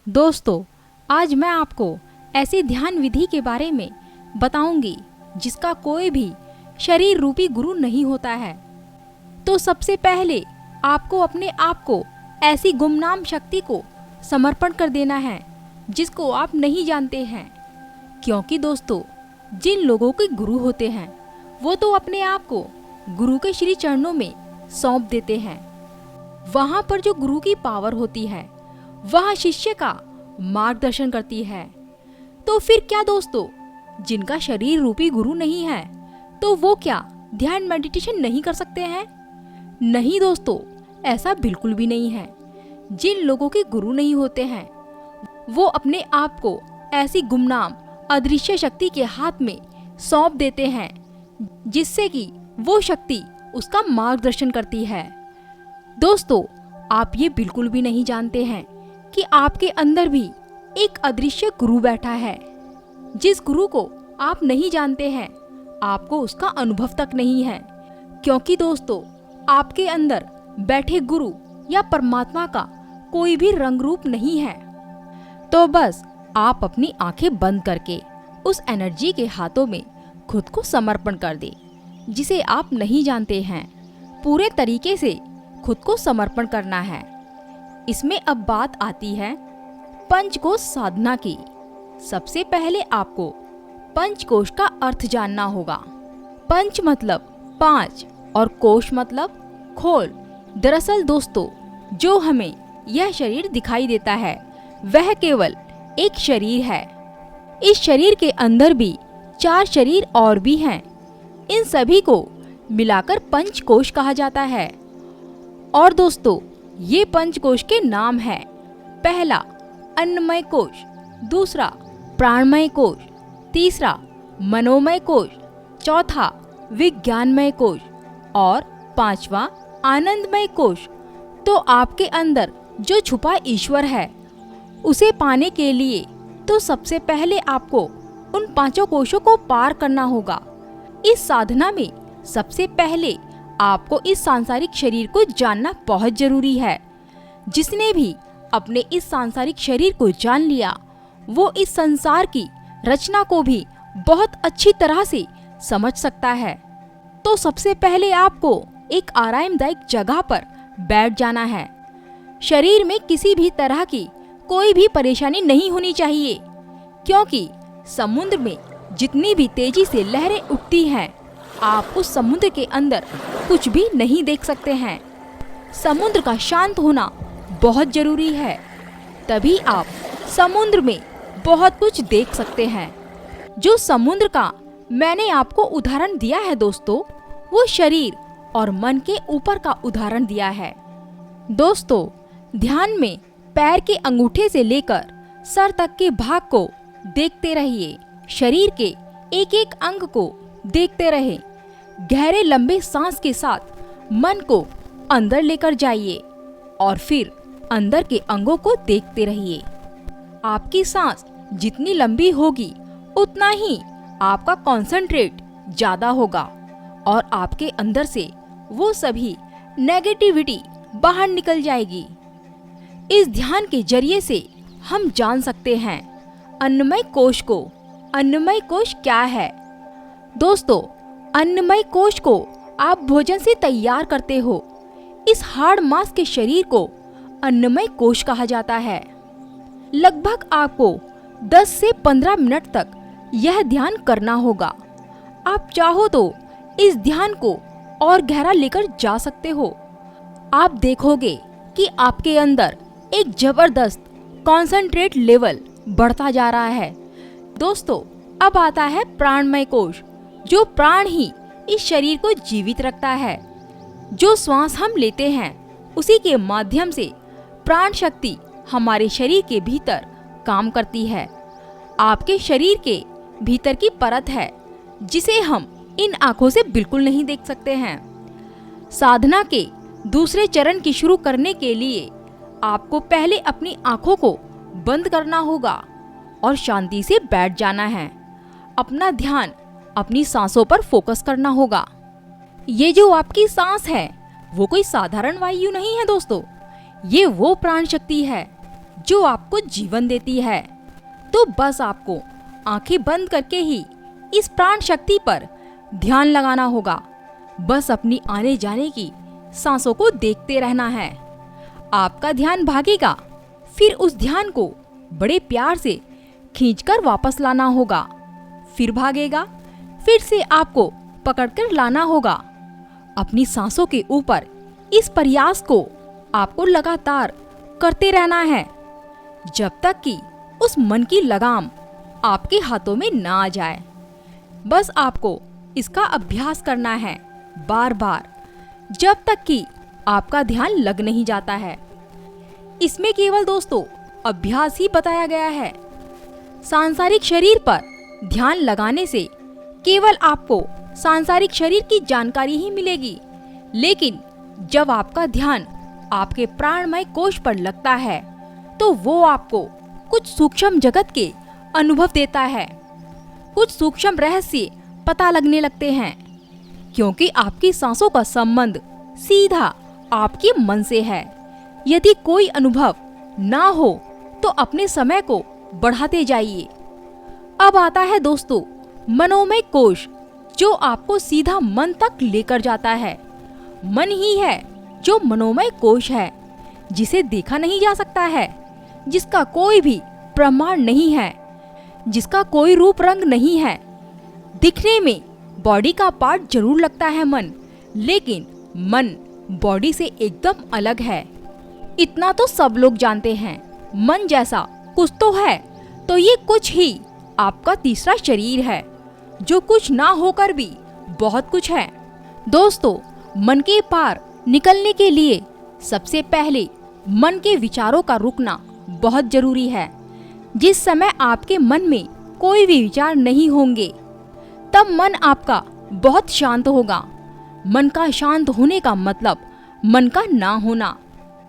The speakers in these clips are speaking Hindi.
दोस्तों, आज मैं आपको ऐसी ध्यान विधि के बारे में बताऊंगी जिसका कोई भी शरीर रूपी गुरु नहीं होता है। तो सबसे पहले आपको अपने आप को ऐसी गुमनाम शक्ति को समर्पण कर देना है जिसको आप नहीं जानते हैं। क्योंकि दोस्तों, जिन लोगों के गुरु होते हैं वो तो अपने आप को गुरु के श्री चरणों में सौंप देते हैं। वहां पर जो गुरु की पावर होती है वह शिष्य का मार्गदर्शन करती है। तो फिर क्या दोस्तों, जिनका शरीर रूपी गुरु नहीं है तो वो क्या ध्यान मेडिटेशन नहीं कर सकते हैं? नहीं दोस्तों, ऐसा बिल्कुल भी नहीं है। जिन लोगों के गुरु नहीं होते हैं वो अपने आप को ऐसी गुमनाम अदृश्य शक्ति के हाथ में सौंप देते हैं जिससे कि वो शक्ति उसका मार्गदर्शन करती है। दोस्तों, आप ये बिल्कुल भी नहीं जानते हैं कि आपके अंदर भी एक अदृश्य गुरु बैठा है। जिस गुरु को आप नहीं जानते हैं, आपको उसका अनुभव तक नहीं है। क्योंकि दोस्तों, आपके अंदर बैठे गुरु या परमात्मा का कोई भी रंग रूप नहीं है। तो बस आप अपनी आंखें बंद करके उस एनर्जी के हाथों में खुद को समर्पण कर दें जिसे आप नहीं जानते हैं। पूरे तरीके से खुद को समर्पण करना है। इसमें अब बात आती है पंचकोश साधना की। सबसे पहले आपको पंचकोश का अर्थ जानना होगा। पंच मतलब 5 और कोश मतलब खोल। दरअसल दोस्तों, जो हमें यह शरीर दिखाई देता है वह केवल एक शरीर है। इस शरीर के अंदर भी 4 शरीर और भी हैं। इन सभी को मिलाकर पंचकोश कहा जाता है। और दोस्तों, ये पंचकोश के नाम है। पहला अन्नमय कोश, दूसरा प्राणमय कोश, तीसरा मनोमय कोश, चौथा विज्ञानमय कोश और 5वां आनंदमय कोश। तो आपके अंदर जो छुपा ईश्वर है उसे पाने के लिए तो सबसे पहले आपको उन 5 कोशों को पार करना होगा। इस साधना में सबसे पहले आपको इस सांसारिक शरीर को जानना बहुत जरूरी है। जिसने भी अपने इस सांसारिक शरीर को जान लिया वो इस संसार की रचना को भी बहुत अच्छी तरह से समझ सकता है। तो सबसे पहले आपको एक आरामदायक जगह पर बैठ जाना है। शरीर में किसी भी तरह की कोई भी परेशानी नहीं होनी चाहिए। क्योंकि समुद्र में जितनी भी तेजी से लहरें उठती हैं, आप उस समुद्र के अंदर कुछ भी नहीं देख सकते हैं। समुद्र का शांत होना बहुत जरूरी है, तभी आप समुद्र में बहुत कुछ देख सकते हैं। जो समुद्र का मैंने आपको उदाहरण दिया है दोस्तों, वो शरीर और मन के ऊपर का उदाहरण दिया है। दोस्तों, ध्यान में पैर के अंगूठे से लेकर सर तक के भाग को देखते रहिए। शरीर के एक एक अंग को देखते रहे। गहरे लंबे सांस के साथ मन को अंदर लेकर जाइए और फिर अंदर के अंगों को देखते रहिए। आपकी सांस जितनी लंबी होगी उतना ही आपका कंसंट्रेट ज्यादा होगा और आपके अंदर से वो सभी नेगेटिविटी बाहर निकल जाएगी। इस ध्यान के जरिए से हम जान सकते हैं अन्नमय कोश को। अन्नमय कोश क्या है? दोस्तों, अन्नमय कोश को आप भोजन से तैयार करते हो। इस हाड़ मांस के शरीर को अन्नमय कोश कहा जाता है। लगभग आपको 10 से 15 मिनट तक यह ध्यान करना होगा। आप चाहो तो इस ध्यान को और गहरा लेकर जा सकते हो। आप देखोगे कि आपके अंदर एक जबरदस्त कॉन्सेंट्रेट लेवल बढ़ता जा रहा है। दोस्तों, अब आता है प्राणमय कोश। जो प्राण ही इस शरीर को जीवित रखता है। जो श्वास हम लेते हैं उसी के माध्यम से प्राण शक्ति हमारे शरीर के भीतर काम करती है। आपके शरीर के भीतर की परत है जिसे हम इन आंखों से बिल्कुल नहीं देख सकते हैं। साधना के दूसरे चरण की शुरू करने के लिए आपको पहले अपनी आंखों को बंद करना होगा और शांति से बैठ जाना है। अपना ध्यान अपनी सांसों पर फोकस करना होगा। ये जो आपकी सांस है वो कोई साधारण वायु नहीं है दोस्तों, ये वो प्राण शक्ति है जो आपको जीवन देती है। तो बस आपको आंखें बंद करके ही इस प्राण शक्ति पर ध्यान लगाना होगा। बस अपनी आने जाने की सांसों को देखते रहना है। आपका ध्यान भागेगा, फिर उस ध्यान को बड़े प्यार से खींचकर वापस लाना होगा। फिर भागेगा, फिर से आपको पकड़कर लाना होगा। अपनी सांसों के ऊपर इस प्रयास को आपको लगातार करते रहना है, जब तक कि उस मन की लगाम आपके हाथों में ना आ जाए। बस आपको इसका अभ्यास करना है बार बार, जब तक कि आपका ध्यान लग नहीं जाता है। इसमें केवल दोस्तों अभ्यास ही बताया गया है। सांसारिक शरीर पर ध्यान लगाने से केवल आपको सांसारिक शरीर की जानकारी ही मिलेगी, लेकिन जब आपका ध्यान आपके प्राणमय कोश पर लगता है तो वो आपको कुछ सूक्ष्म जगत के अनुभव देता है। कुछ सूक्ष्म रहस्य पता लगने लगते हैं, क्योंकि आपकी सांसों का संबंध सीधा आपके मन से है। यदि कोई अनुभव ना हो तो अपने समय को बढ़ाते जाइए। अब आता है दोस्तों मनोमय कोश, जो आपको सीधा मन तक लेकर जाता है। मन ही है जो मनोमय कोश है, जिसे देखा नहीं जा सकता है, जिसका कोई भी प्रमाण नहीं है, जिसका कोई रूप रंग नहीं है। दिखने में बॉडी का पार्ट जरूर लगता है मन, लेकिन मन बॉडी से एकदम अलग है। इतना तो सब लोग जानते हैं। मन जैसा कुछ तो है, तो ये कुछ ही आपका तीसरा शरीर है, जो कुछ ना होकर भी बहुत कुछ है। दोस्तों, मन के पार निकलने के लिए सबसे पहले मन के विचारों का रुकना बहुत जरूरी है। जिस समय आपके मन में कोई भी विचार नहीं होंगे, तब मन आपका बहुत शांत होगा। मन का शांत होने का मतलब मन का ना होना।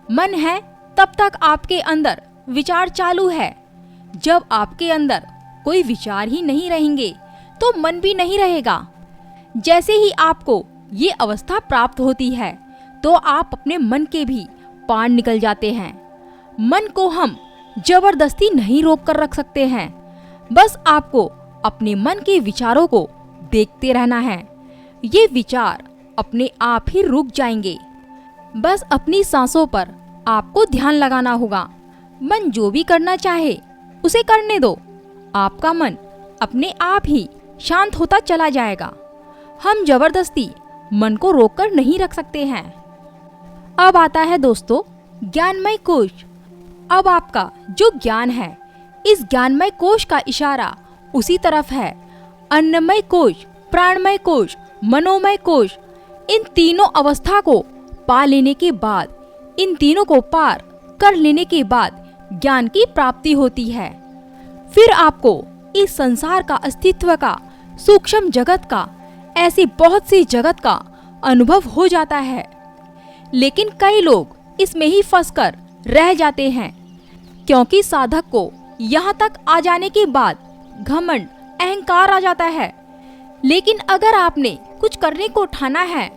मन है तब तक आपके अंदर विचार चालू है। जब आपके अंदर कोई विचार ही नहीं रहेंगे तो मन भी नहीं रहेगा। जैसे ही आपको ये अवस्था प्राप्त होती है तो आप अपने मन के भी पार निकल जाते हैं। मन को हम जबरदस्ती नहीं रोक कर रख सकते हैं। बस आपको अपने मन के विचारों को देखते रहना है। ये विचार अपने आप ही रुक जाएंगे। बस अपनी सांसों पर आपको ध्यान लगाना होगा। मन जो भी करना चाहे उसे करने दो। आपका मन अपने आप ही शांत होता चला जाएगा। हम जबरदस्ती मन को रोककर नहीं रख सकते हैं। अब आता है दोस्तों ज्ञानमय कोश। अब आपका जो ज्ञान है, इस ज्ञानमय कोश का इशारा उसी तरफ है। अन्नमय कोश, प्राणमय कोश, मनोमय कोश, इन तीनों अवस्था को पा लेने के बाद, इन तीनों को पार कर लेने के बाद ज्ञान की प्राप्ति होती है। फिर आपको इस संसार का अस्तित्व का, सूक्ष्म जगत का, ऐसी बहुत सी जगत का अनुभव हो जाता है। लेकिन कई लोग इसमें ही फंसकर रह जाते हैं, क्योंकि साधक को यहाँ तक आ जाने के बाद घमंड, अहंकार आ जाता है। लेकिन अगर आपने कुछ करने को ठाना है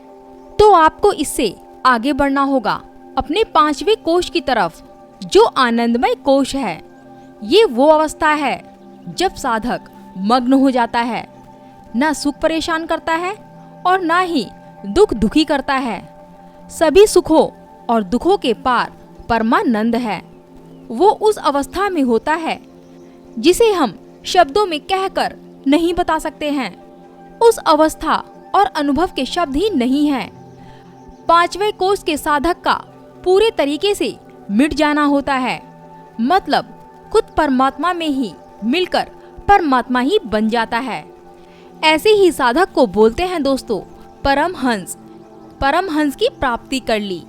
तो आपको इससे आगे बढ़ना होगा अपने पांचवें कोश की तरफ, जो आनंदमय कोश है। ये वो अवस्था है जब साधक मग्न हो जाता है। ना सुख परेशान करता है और ना ही दुख दुखी करता है। सभी सुखों और दुखों के पार परमानंद है। वो उस अवस्था में होता है जिसे हम शब्दों में कहकर नहीं बता सकते हैं। उस अवस्था और अनुभव के शब्द ही नहीं है। पांचवें कोश के साधक का पूरे तरीके से मिट जाना होता है, मतलब खुद परमात्मा में ही मिलकर परमात्मा ही बन जाता है। ऐसे ही साधक को बोलते हैं दोस्तों परमहंस। परमहंस की प्राप्ति कर ली।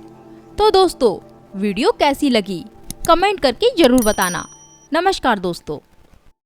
तो दोस्तों वीडियो कैसी लगी कमेंट करके जरूर बताना। नमस्कार दोस्तों।